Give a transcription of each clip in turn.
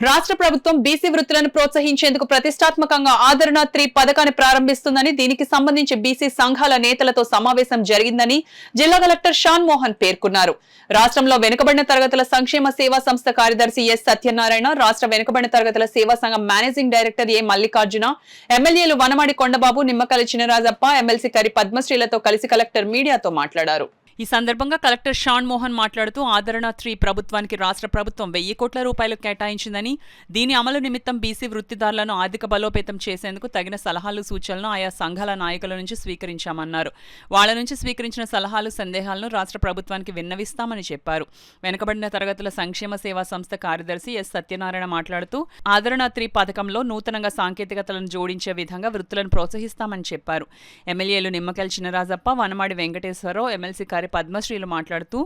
రాష్ట్ర ప్రభుత్వం బీసీ వృత్తులను ప్రోత్సహించేందుకు ప్రతిష్టాత్మకంగా ఆదరణ 3 పథకాన్ని ప్రారంభిస్తుందని దీనికి సంబంధించి బీసీ సంఘాల నేతలతో సమావేశం జరిగిందని జిల్లా కలెక్టర్ షాన్ మోహన్ పేర్కొన్నారు. రాష్ట్రంలో వెనుకబడిన తరగతుల సంక్షేమ సేవా సంస్థ కార్యదర్శి ఎస్ సత్యనారాయణ, రాష్ట్ర వెనుకబడిన తరగతుల సేవా సంఘం మేనేజింగ్ డైరెక్టర్ ఏ మల్లికార్జున, ఎమ్మెల్యేలు వనమాడి కొండబాబు, నిమ్మకల్లి చినరాజప్ప, ఎమ్మెల్సీ కరి పద్మశ్రీలతో కలిసి కలెక్టర్ మీడియాతో మాట్లాడారు. ఈ సందర్భంగా కలెక్టర్ షాన్ మోహన్ మాట్లాడుతూ ఆదరణ 3 ప్రభుత్వానికి రాష్ట్ర ప్రభుత్వం 1000 కోట్ల రూపాయలు కేటాయించిందని, దీని అమలు నిమిత్తం బీసీ వృత్తిదారులను ఆర్థిక బలోపేతం చేసేందుకు తగిన సలహాలు సూచనలను ఆయా సంఘాల నాయకుల నుంచి స్వీకరించామన్నారు. వాళ్ల నుంచి స్వీకరించిన సలహాలు సందేహాలను రాష్ట్ర ప్రభుత్వానికి విన్నవిస్తామని చెప్పారు. వెనుకబడిన తరగతుల సంక్షేమ సేవా సంస్థ కార్యదర్శి ఎస్ సత్యనారాయణ మాట్లాడుతూ ఆదరణ 3 పథకంలో నూతనంగా సాంకేతికతలను జోడించే విధంగా వృత్తులను ప్రోత్సహిస్తామని చెప్పారు. ఎమ్మెల్యేలు నిమ్మకల్లి చినరాజప్ప, వనమాడి వెంకటేశ్వరరావు, ఎమ్మెల్సీ కరి పద్మశ్రీలు మాట్లాడుతూ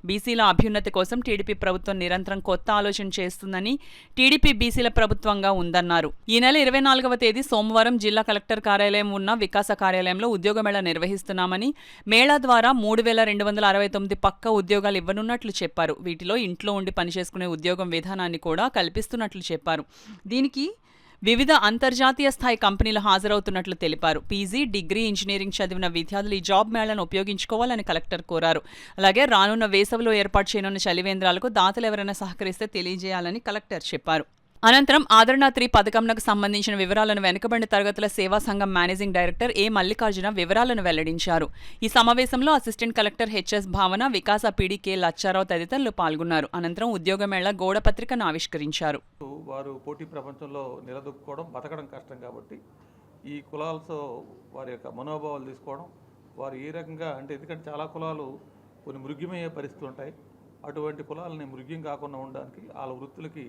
బీసీల అభ్యున్నతి కోసం టీడీపీ ప్రభుత్వం నిరంతరం కొత్త ఆలోచన చేస్తుందని, టీడీపీ బీసీల ప్రభుత్వంగా ఉందన్నారు. ఈ నెల 24వ తేదీ సోమవారం జిల్లా కలెక్టర్ కార్యాలయం ఉన్న వికాస కార్యాలయంలో ఉద్యోగ మేళా నిర్వహిస్తున్నామని, మేళా ద్వారా 3269 పక్కా ఉద్యోగాలు ఇవ్వనున్నట్లు చెప్పారు. వీటిలో ఇంట్లో ఉండి పనిచేసుకునే ఉద్యోగం విధానాన్ని కూడా కల్పిస్తున్నట్లు చెప్పారు. దీనికి వివిధ అంతర్జాతీయ స్థాయి కంపెనీలు హాజరవుతున్నట్లు తెలిపారు. పీజీ, డిగ్రీ, ఇంజనీరింగ్ చదివిన విద్యార్థులు ఈ జాబ్ మేళాను ఉపయోగించుకోవాలని కలెక్టర్ కోరారు. అలాగే రానున్న వేసవిలో ఏర్పాటు చేయనున్న చలివేంద్రాలకు దాతలు ఎవరైనా సహకరిస్తే తెలియజేయాలని కలెక్టర్ చెప్పారు. అనంతరం ఆదరణ 3 పథకంకు సంబంధించిన వివరాలను వెనుకబడిన తరగతుల సేవా సంఘం మేనేజింగ్ డైరెక్టర్ ఏ మల్లికార్జున వివరాలను వెల్లడించారు. ఈ సమావేశంలో అసిస్టెంట్ కలెక్టర్ హెచ్ఎస్ భావన, వికాస పీడీ కె లచ్చారావు తదితరులు పాల్గొన్నారు. అనంతరం ఉద్యోగ మేళ గోడ పత్రికను ఆవిష్కరించారు. వారు పోటీ ప్రపంచంలో నిలదొక్కుకోవడం, బతకడం కష్టం కాబట్టి ఈ కులాలతో వారి యొక్క మనోభావాలు తీసుకోవడం, వారు ఏ రకంగా అంటే ఎందుకంటే చాలా కులాలు కొన్ని మృగ్యమయ్యే పరిస్థితులు ఉంటాయి. అటువంటి కులాలని మృగ్యం కాకుండా ఉండడానికి వాళ్ళ వృత్తులకి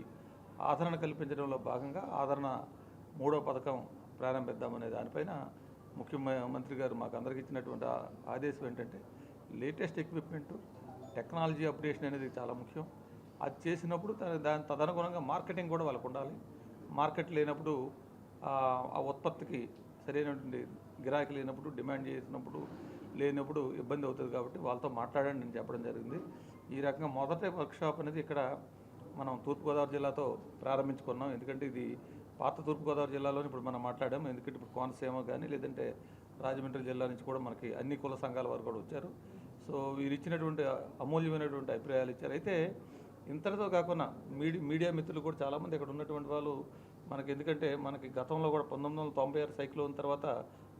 ఆదరణ కల్పించడంలో భాగంగా ఆదరణ 3వ పథకం ప్రారంభిద్దామనే దానిపైన ముఖ్యమంత్రి గారు మాకు అందరికి ఇచ్చినటువంటి ఆదేశం ఏంటంటే లేటెస్ట్ ఎక్విప్మెంటు, టెక్నాలజీ అప్డేషన్ అనేది చాలా ముఖ్యం. అది చేసినప్పుడు దాని తదనుగుణంగా మార్కెటింగ్ కూడా వాళ్ళకు ఉండాలి. మార్కెట్ లేనప్పుడు ఆ ఉత్పత్తికి సరైనటువంటి గిరాకీ లేనప్పుడు, డిమాండ్ చేసినప్పుడు లేనప్పుడు ఇబ్బంది అవుతుంది. కాబట్టి వాళ్ళతో మాట్లాడండి నేను చెప్పడం జరిగింది. ఈ రకంగా మొదటి వర్క్షాప్ అనేది ఇక్కడ మనం తూర్పుగోదావరి జిల్లాతో ప్రారంభించుకున్నాం. ఎందుకంటే ఇది పాత తూర్పుగోదావరి జిల్లాలో ఇప్పుడు మనం మాట్లాడాము. ఎందుకంటే ఇప్పుడు కోనసీమ కానీ లేదంటే రాజమండ్రి జిల్లా నుంచి కూడా మనకి అన్ని కుల సంఘాల వారు కూడా వచ్చారు. సో వీరు ఇచ్చినటువంటి అమూల్యమైనటువంటి అభిప్రాయాలు ఇచ్చారు. అయితే ఇంతటితో కాకుండా మీడియా మిత్రులు కూడా చాలామంది ఇక్కడ ఉన్నటువంటి వాళ్ళు మనకి, ఎందుకంటే మనకి గతంలో కూడా 1996 సైక్లోన్ తర్వాత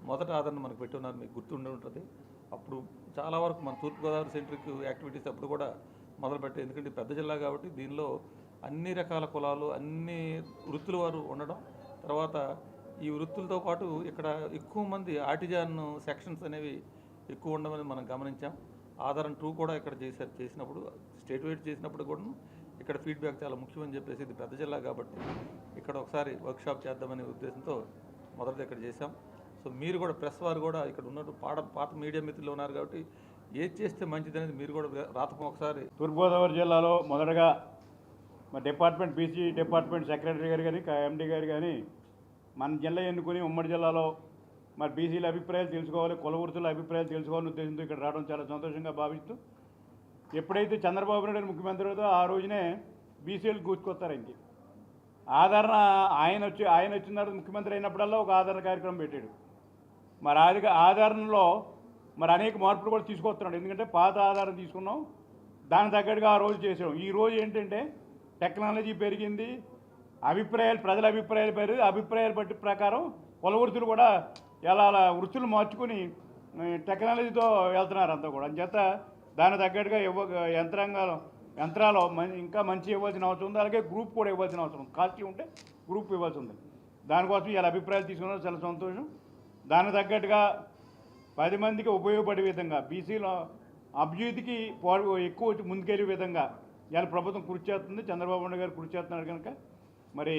మొదట ఆదరణ మనకు పెట్టి ఉన్నారు, మీకు గుర్తుండి ఉంటుంది. అప్పుడు చాలా వరకు మన తూర్పుగోదావరి సెంట్రిక్ యాక్టివిటీస్ అప్పుడు కూడా మొదలుపెట్టారు. ఎందుకంటే పెద్ద జిల్లా కాబట్టి దీనిలో అన్ని రకాల కులాలు, అన్ని వృత్తుల వారు ఉండడం, తర్వాత ఈ వృత్తులతో పాటు ఇక్కడ ఎక్కువ మంది ఆర్టిజాన్ సెక్షన్స్ అనేవి ఎక్కువ ఉండమని మనం గమనించాం. ఆదరణ 2 కూడా ఇక్కడ చేసినప్పుడు స్టేట్ వైడ్ చేసినప్పుడు కూడా ఇక్కడ ఫీడ్బ్యాక్ చాలా ముఖ్యమని చెప్పేసి ఇది పెద్ద జిల్లా కాబట్టి ఇక్కడ ఒకసారి వర్క్షాప్ చేద్దామనే ఉద్దేశంతో మొదటిది ఇక్కడ చేశాం. సో మీరు కూడా ప్రెస్ వారు కూడా ఇక్కడ ఉన్నట్టు పాత మీడియా మిత్రులు ఉన్నారు కాబట్టి ఏది చేస్తే మంచిది అనేది మీరు కూడా రాతపం ఒకసారి. తూర్పుగోదావరి జిల్లాలో మొదటగా మా డిపార్ట్మెంట్ బీసీ డిపార్ట్మెంట్ సెక్రటరీ గారు కానీ ఎండీ గారు కానీ మన జిల్లా ఎన్నుకుని ఉమ్మడి జిల్లాలో మరి బీసీల అభిప్రాయాలు తెలుసుకోవాలి, కుల వృత్తుల అభిప్రాయాలు తెలుసుకోవాలని ఉద్దేశంతో ఇక్కడ రావడం చాలా సంతోషంగా భావిస్తూ, ఎప్పుడైతే చంద్రబాబు నాయుడు ముఖ్యమంత్రి అవుతో ఆ రోజునే బీసీలు కూర్చుకొస్తారు. ఇంక ఆదరణ ఆయన వచ్చిన తర్వాత ముఖ్యమంత్రి అయినప్పుడల్లా ఒక ఆదరణ కార్యక్రమం పెట్టాడు. మరి ఆదరణలో మరి అనేక మార్పులు కూడా తీసుకొస్తున్నాడు. ఎందుకంటే పాత ఆధారం తీసుకున్నాం, దానికి తగ్గట్టుగా ఆ రోజు చేసాం. ఈ రోజు ఏంటంటే టెక్నాలజీ పెరిగింది, ప్రజల అభిప్రాయాలు పెరిగి అభిప్రాయాలు బట్టి ప్రకారం కుల వృత్తులు కూడా ఎలా వృత్తులు మార్చుకుని టెక్నాలజీతో వెళ్తున్నారు అంతా కూడా. అంచేత దానికి తగ్గట్టుగా యంత్రాలు ఇంకా మంచి ఇవ్వాల్సిన అవసరం ఉంది. అలాగే గ్రూప్ కూడా ఇవ్వాల్సిన అవసరం ఉంది. కాస్ట్లీ ఉంటే గ్రూప్ ఇవ్వాల్సి ఉంది. దానికోసం ఇలా అభిప్రాయాలు తీసుకున్నారు, చాలా సంతోషం. దానికి తగ్గట్టుగా 10 మందికి ఉపయోగపడే విధంగా బీసీలో అభివృద్ధికి ఎక్కువ ముందుకెళ్ళే విధంగా ఇవాళ ప్రభుత్వం కృషి చేస్తుంది. చంద్రబాబు నాయుడు గారు కృషి చేస్తున్నారు కనుక మరి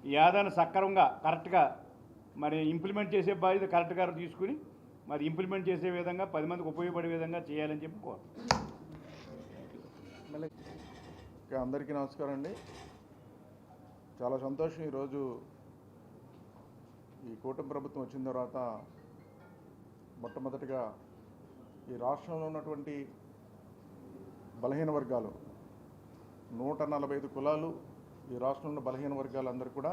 ఈ ఆదాయాన్ని సక్రమంగా కరెక్ట్గా మరి ఇంప్లిమెంట్ చేసే బాధ్యత కరెక్ట్గా తీసుకుని మరి ఇంప్లిమెంట్ చేసే విధంగా 10 మందికి ఉపయోగపడే విధంగా చేయాలని చెప్పి కోరుతున్నాను. అందరికీ నమస్కారం అండి. చాలా సంతోషం. ఈరోజు ఈ కూటమి ప్రభుత్వం వచ్చిన తర్వాత మొట్టమొదటిగా ఈ రాష్ట్రంలో ఉన్నటువంటి బలహీన వర్గాలు 145 కులాలు ఈ రాష్ట్రంలో బలహీన వర్గాలందరూ కూడా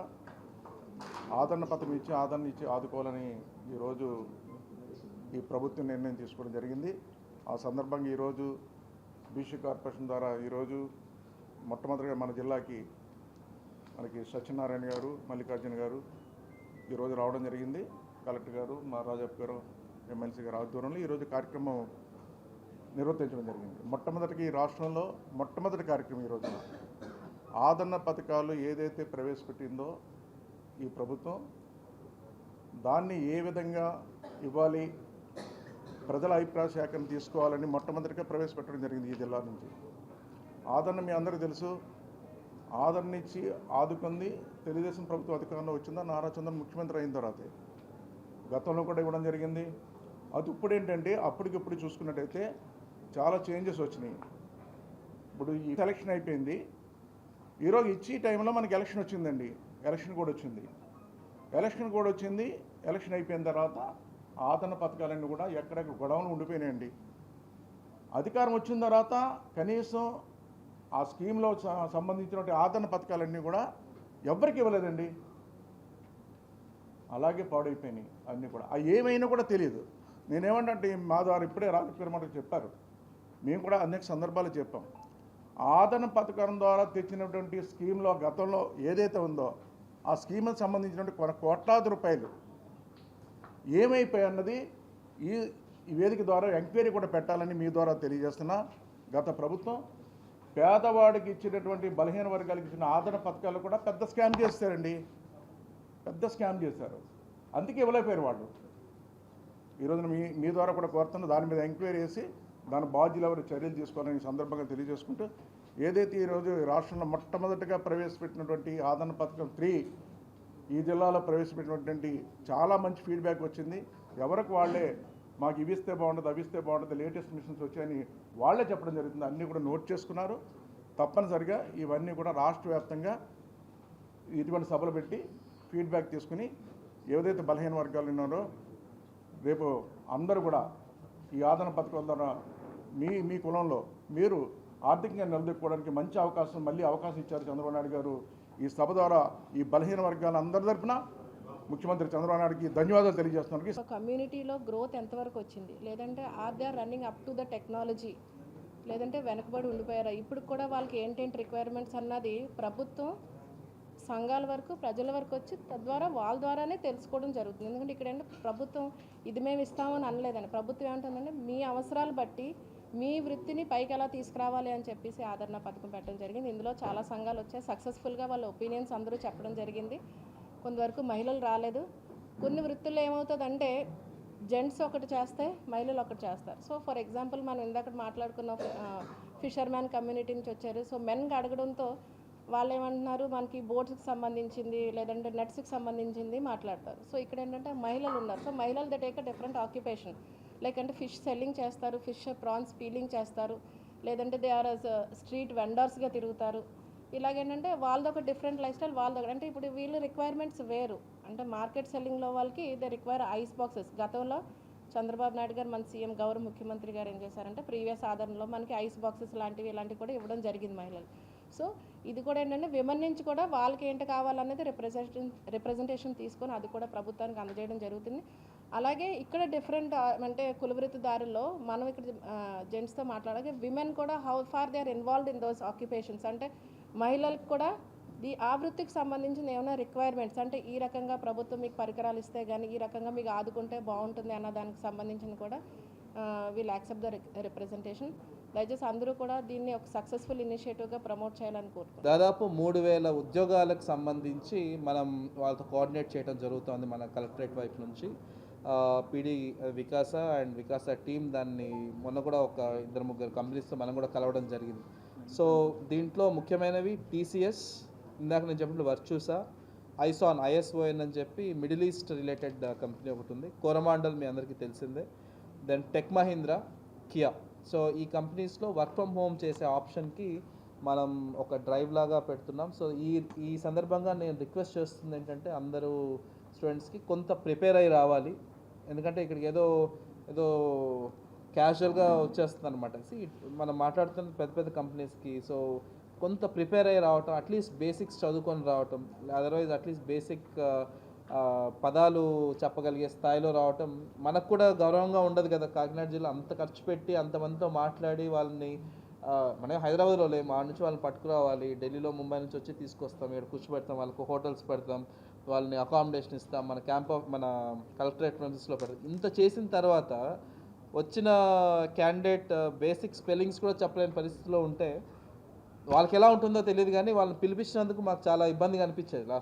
ఆదరణ పథకం ఇచ్చి ఆదరణ ఇచ్చి ఆదుకోవాలని ఈరోజు ఈ ప్రభుత్వం నిర్ణయం తీసుకోవడం జరిగింది. ఆ సందర్భంగా ఈరోజు బీసీ కార్పొరేషన్ ద్వారా ఈరోజు మొట్టమొదటిగా మన జిల్లాకి మనకి సత్యనారాయణ గారు, మల్లికార్జున గారు ఈరోజు రావడం జరిగింది. కలెక్టర్ గారు, మా రాజప్ప గారు, ఎమ్మెల్సీ గారు ఆధ్వర్యంలో ఈరోజు కార్యక్రమం నిర్వర్తించడం జరిగింది. మొట్టమొదటిగా ఈ రాష్ట్రంలో మొట్టమొదటి కార్యక్రమం ఈరోజు ఆదరణ పథకాలు ఏదైతే ప్రవేశపెట్టిందో ఈ ప్రభుత్వం దాన్ని ఏ విధంగా ఇవ్వాలి, ప్రజల అభిప్రాయ సేకరణ తీసుకోవాలని మొట్టమొదటిగా ప్రవేశపెట్టడం జరిగింది ఈ జిల్లా నుంచి. ఆదరణ మీ అందరికీ తెలుసు, ఆదరణ ఇచ్చి ఆదుకుంది తెలుగుదేశం ప్రభుత్వం అధికారంలో వచ్చిందా నారా చంద్రబాబు ముఖ్యమంత్రి అయిన తర్వాతే. గతంలో కూడా ఇవ్వడం జరిగింది. అది ఇప్పుడు ఏంటంటే అప్పటికిప్పుడు చూసుకున్నట్టయితే చాలా చేంజెస్ వచ్చినాయి. ఇప్పుడు ఈ ఎలక్షన్ అయిపోయింది, ఈరోజు ఇచ్చి టైంలో మనకి ఎలక్షన్ వచ్చిందండి. ఎలక్షన్ కూడా వచ్చింది. ఎలక్షన్ అయిపోయిన తర్వాత ఆదరణ పథకాలన్నీ కూడా ఎక్కడెక్కడ గొడవలు ఉండిపోయినాయండి. అధికారం వచ్చిన తర్వాత కనీసం ఆ స్కీమ్లో సంబంధించినటువంటి ఆదరణ పథకాలన్నీ కూడా ఎవరికి ఇవ్వలేదండి. అలాగే పాడైపోయినాయి అన్నీ కూడా. అవి ఏమైనా కూడా తెలియదు. నేనేమంటే మా ద్వారా ఇప్పుడే రాజకీయ చెప్పారు, మేము కూడా అనేక సందర్భాలు చెప్పాం. ఆదరణ పథకం ద్వారా తెచ్చినటువంటి స్కీమ్లో గతంలో ఏదైతే ఉందో ఆ స్కీమ్కి సంబంధించినటువంటి కోట్లాది రూపాయలు ఏమైపోయాయి అన్నది ఈ వేదిక ద్వారా ఎంక్వైరీ కూడా పెట్టాలని మీ ద్వారా తెలియజేస్తున్నా. గత ప్రభుత్వం పేదవాడికి ఇచ్చినటువంటి బలహీన వర్గాలకు ఇచ్చిన ఆదరణ పథకాలు కూడా పెద్ద స్కామ్ చేస్తారండి, అందుకే ఇవ్వలేకపోయారు వాళ్ళు. ఈరోజున మీ ద్వారా కూడా కోరుతున్నా దాని మీద ఎంక్వైరీ చేసి దాని బాధ్యులు ఎవరు చర్యలు తీసుకోవాలని ఈ సందర్భంగా తెలియజేసుకుంటూ, ఏదైతే ఈరోజు రాష్ట్రంలో మొట్టమొదటిగా ప్రవేశపెట్టినటువంటి ఆదరణ పథకం 3 ఈ జిల్లాలో ప్రవేశపెట్టినటువంటి చాలా మంచి ఫీడ్బ్యాక్ వచ్చింది. ఎవరికి వాళ్ళే మాకు ఇవిస్తే బాగుంటుంది, అవిస్తే బాగుంటుంది, లేటెస్ట్ మిషన్స్ వచ్చాయని వాళ్ళే చెప్పడం జరుగుతుంది. అన్నీ కూడా నోట్ చేసుకున్నారు. తప్పనిసరిగా ఇవన్నీ కూడా రాష్ట్ర వ్యాప్తంగా ఇటువంటి సభలు పెట్టి ఫీడ్బ్యాక్ తీసుకుని ఏదైతే బలహీన వర్గాలు ఉన్నారో రేపు అందరూ కూడా ఈ ఆదరణ పథకం ద్వారా మీ కులంలో మీరు ఆర్థికంగా నిలదొక్కుకోవడానికి మంచి అవకాశం ఇచ్చారు చంద్రబాబు నాయుడు గారు. ఈ సభ ద్వారా ఈ బలహీన వర్గాల అందరి తరపున ముఖ్యమంత్రి చంద్రబాబు నాయుడుకి ధన్యవాదాలు తెలియజేస్తున్నాను. కమ్యూనిటీలో గ్రోత్ ఎంతవరకు వచ్చింది, లేదంటే are they are running up to the technology, లేదంటే వెనకబడి ఉండిపోయారా, ఇప్పుడు కూడా వాళ్ళకి ఏంటేంటి రిక్వైర్మెంట్స్ అన్నది ప్రభుత్వం సంఘాల వరకు ప్రజల వరకు వచ్చి తద్వారా వాళ్ళ ద్వారానే తెలుసుకోవడం జరుగుతుంది. ఎందుకంటే ఇక్కడ ఏంటంటే ప్రభుత్వం ఇది మేము ఇస్తామని అనలేదని, ప్రభుత్వం ఏమంటుందంటే మీ అవసరాలు బట్టి మీ వృత్తిని పైకి ఎలా తీసుకురావాలి అని చెప్పేసి ఆదరణ పథకం పెట్టడం జరిగింది. ఇందులో చాలా సంఘాలు వచ్చాయి. సక్సెస్ఫుల్గా వాళ్ళ ఒపీనియన్స్ అందరూ చెప్పడం జరిగింది. కొంతవరకు మహిళలు రాలేదు. కొన్ని వృత్తుల్లో ఏమవుతుందంటే జెంట్స్ ఒకటి చేస్తే మహిళలు ఒకటి చేస్తారు. సో ఫర్ ఎగ్జాంపుల్ మనం ఇందాక మాట్లాడుకున్న ఫిషర్మ్యాన్ కమ్యూనిటీ నుంచి వచ్చారు. సో మెన్కి అడగడంతో వాళ్ళు ఏమంటున్నారు, మనకి బోట్స్కి సంబంధించింది లేదంటే నెట్స్కి సంబంధించింది మాట్లాడతారు. సో ఇక్కడ ఏంటంటే మహిళలు ఉన్నారు. సో మహిళలు they take a different occupation, like అంటే ఫిష్ సెల్లింగ్ చేస్తారు, ఫిష్ ప్రాన్స్ పీలింగ్ చేస్తారు, లేదంటే దే ఆర్ స్ట్రీట్ వెండర్స్గా తిరుగుతారు. ఇలాగేంటంటే వాళ్ళది ఒక డిఫరెంట్ లైఫ్ స్టైల్ వాళ్ళది. అంటే ఇప్పుడు వీళ్ళ రిక్వైర్మెంట్స్ వేరు. అంటే మార్కెట్ సెల్లింగ్లో వాళ్ళకి దే రిక్వైర్ ఐస్ బాక్సెస్. గతంలో చంద్రబాబు నాయుడు గారు మన సీఎం గౌరవ ముఖ్యమంత్రి గారు ఏం చేశారంటే ప్రీవియస్ ఆదరణలో మనకి ఐస్ బాక్సెస్ ఇలాంటివి కూడా ఇవ్వడం జరిగింది మహిళలు. సో ఇది కూడా ఏంటంటే విమెన్ నుంచి కూడా వాళ్ళకి ఏంటి కావాలనేది రిప్రజెంటేషన్ తీసుకొని అది కూడా ప్రభుత్వానికి అందజేయడం జరుగుతుంది. అలాగే ఇక్కడ డిఫరెంట్ అంటే కులవృత్తిదారుల్లో మనం ఇక్కడ జెంట్స్తో మాట్లాడాలి, విమెన్ కూడా how far they are involved in those occupations. అంటే మహిళలకు కూడా ఆ వృత్తికి సంబంధించిన ఏమైనా రిక్వైర్మెంట్స్ అంటే ఈ రకంగా ప్రభుత్వం మీకు పరికరాలు ఇస్తే కానీ ఈ రకంగా మీకు ఆదుకుంటే బాగుంటుంది అన్న దానికి సంబంధించిన కూడా వీల్ యాక్సెప్ట్ ద రిప్రజెంటేషన్. దయచేసి అందరూ కూడా దీన్ని ఒక సక్సెస్ఫుల్ ఇనిషియేటివ్గా ప్రమోట్ చేయాలని కోరుకుంటున్నాం. దాదాపు 3000 ఉద్యోగాలకు సంబంధించి మనం వాళ్ళతో కోఆర్డినేట్ చేయడం జరుగుతుంది మన కలెక్టరేట్ వైపు నుంచి. PD Vikasa and Vikasa team దాన్ని మొన్న కూడా ఒక 2-3 కంపెనీస్తో మనం కూడా కలవడం జరిగింది. సో దీంట్లో ముఖ్యమైనవి టీసీఎస్, ఇందాక నేను చెప్పినట్టు వర్చూసా, ఐసాన్ ISON అని చెప్పి మిడిల్ ఈస్ట్ రిలేటెడ్ కంపెనీ ఒకటి ఉంది, కోరమాండల్ మీ అందరికీ తెలిసిందే, then tech Mahindra, Kia. So ఈ కంపెనీస్లో వర్క్ ఫ్రమ్ హోమ్ చేసే ఆప్షన్కి మనం ఒక డ్రైవ్ లాగా పెడుతున్నాం. సో ఈ సందర్భంగా నేను రిక్వెస్ట్ చేస్తుంది ఏంటంటే అందరూ స్టూడెంట్స్కి కొంత ప్రిపేర్ అయ్యి రావాలి. ఎందుకంటే ఇక్కడికి ఏదో క్యాజువల్గా వచ్చేస్తుంది అనమాట. మనం మాట్లాడుతున్న పెద్ద కంపెనీస్కి. సో కొంత ప్రిపేర్ అయ్యి రావటం, అట్లీస్ట్ బేసిక్స్ చదువుకొని రావటం, అదర్వైజ్ అట్లీస్ట్ బేసిక్ పదాలు చెప్పగలిగే స్థాయిలో రావటం మనకు కూడా గౌరవంగా ఉండదు కదా. కాకినాడ జిల్లా అంత ఖర్చు పెట్టి అంతమందితో మాట్లాడి వాళ్ళని మనం హైదరాబాద్లో లేము, ఆ నుంచి వాళ్ళని పట్టుకురావాలి, ఢిల్లీలో ముంబై నుంచి వచ్చి తీసుకొస్తాం, ఇక్కడ కూర్చోబెడతాం, వాళ్ళకు హోటల్స్ పెడతాం, వాళ్ళని అకామిడేషన్ ఇస్తాం, మన కలెక్టరేట్ ప్రెమిసెస్లో పెడతాం. ఇంత చేసిన తర్వాత వచ్చిన క్యాండిడేట్ బేసిక్ స్పెల్లింగ్స్ కూడా చెప్పలేని పరిస్థితిలో ఉంటే వాళ్ళకి ఎలా ఉంటుందో తెలియదు, కానీ వాళ్ళని పిలిపించినందుకు మాకు చాలా ఇబ్బందిగా అనిపించేది.